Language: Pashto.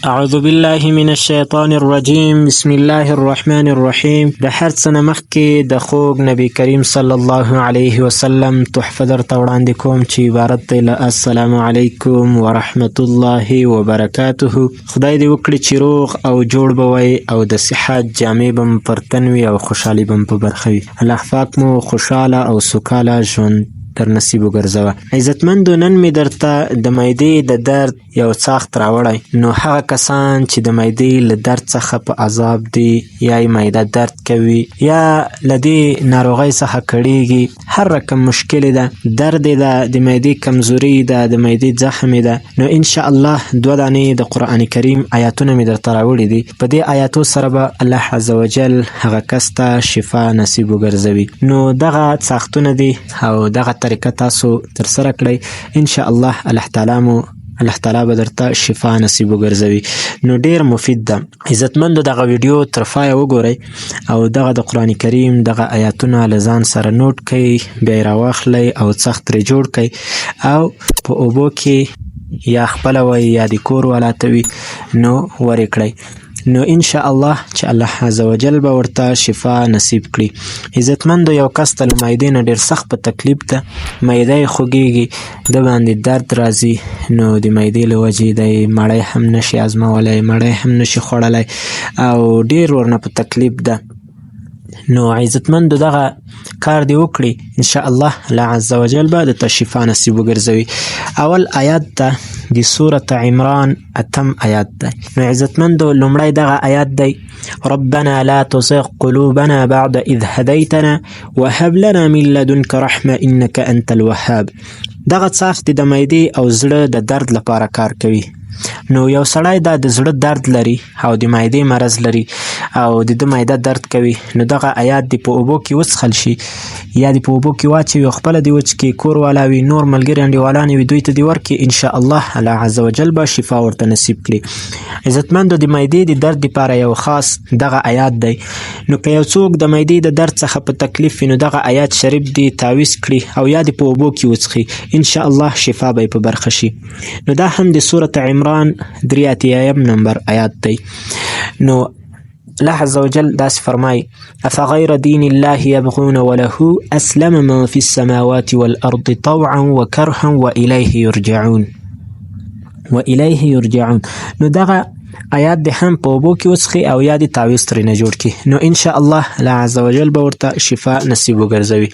اعوذ بالله من الشیطان الرجیم بسم الله الرحمن الرحیم. د هر څه نه مخکې د خوږ نبی کریم صلی الله علیه وسلم تحفه درته وړاندې کوم چې عبارت دی له السلام علیکم ورحمت الله وبرکاته. خدای دې وکړي چې روغ او جوړ به وئ او د صحت جامې به مو پر تن وي او خوشحالي به مو په برخه وي. الله پاک مو خوشحاله او سوکاله ژوند در نصیب وګرځوه. عزتمندو، نن مې درته د معدې د درد یو څاښت راوړی. نو هغه کسان چې د معدې له درد څخه په عذاب دي یا یې معده درد کوي یا له دې ناروغۍ څخه کړېږي، هر رقم مشکل ده، درد یې ده، د معدې کمزوري ده، د معدې زخم یې ده، نو انشاءالله 2 دانې د قرآن کریم آیاتونه مې درته راوړي دي. په دې آیاتو سره به الله عز وجل هغه کس ته شفا نصیب وګرځوي. نو دغه څاښتونه دي او دغه طریقه تاسو ترسره کړئ، انشاءالله الله تعالی به درته شفا نصیب وګرځوي. نو ډیر مفید ده. عزتمندو، دغه ویډیو تر پایه وګورئ او دغه د قرآن کریم دغه آیاتونه له ځان سره نوٹ کړئ، بیا یې راواخلئ او څخ ترې جوړ کړئ او په اوبو کې یا خپله وئ یا د کور والا ته وي نو ورې کړئ. نو انشاءالله چې الله عز وجل به ورته شفا نصیب کړي. عزتمندو، یو کس ته له معدې نه ډېر سخت په تکلیف ده، معده یې خوږېږي، د باندې درد راځي، نو د معدې له وجې دی مړی هم نشي ازمولی، مړی هم نشي خوړلی او ډېر ورنه په تکلیف ده. نو عزتمندو، دغه کار دی وکړي، انشاءالله الله عز وجل به درته شفا نصیب وګرځوي. اول آیات ده د سورة عمران 8 آیات ده. نو عزتمندو، لومړی دغه آیات دی: ربنا لا تزغ قلوبنا بعد اذ هديتنا وهب لنا من لدنك رحمة انك انت الوهاب. دغه څاښت د معدې او زړه د درد لپاره کار کوي. نو یو سړی دا د زړه درد لري او د معدې مرض لري او د ده معده درد کوي، نو دغه آیات د په اوبو کې وڅښل شي یا د په اوبو کې واچوي او خپله دې وڅښي، کور والا وي، نور ملګري انډیوالان وي، دوی ته دې ورکړي، انشاءالله الله عز وجل به شفا ورته نصیب کړي. عزتمندو، د معدې د درد لپاره یو خاص دغه آیات دی. نو که یو څوک د معدې د درد څخه په تکلیف وي، نو دغه آیات شریف دی تعویض کړي او یا د په اوبو کې وڅښي، انشاءالله شفا به یې په برخه شي. نو دا هم د سورة عمران 83 نمبر آیات دی. نو الله عز وجل داسې فرمای: افغیر دین الله یبغون وله اسلم من فی السماوات والارض طوعا وکرها والیه یرجعون. نو دغه آیات د هم په اوبو کې وڅښي او یا د تعویض ترې نه جوړ کړي، نو انشاءالله الله عز وجل به ورته شفا نصیب وګرځوي.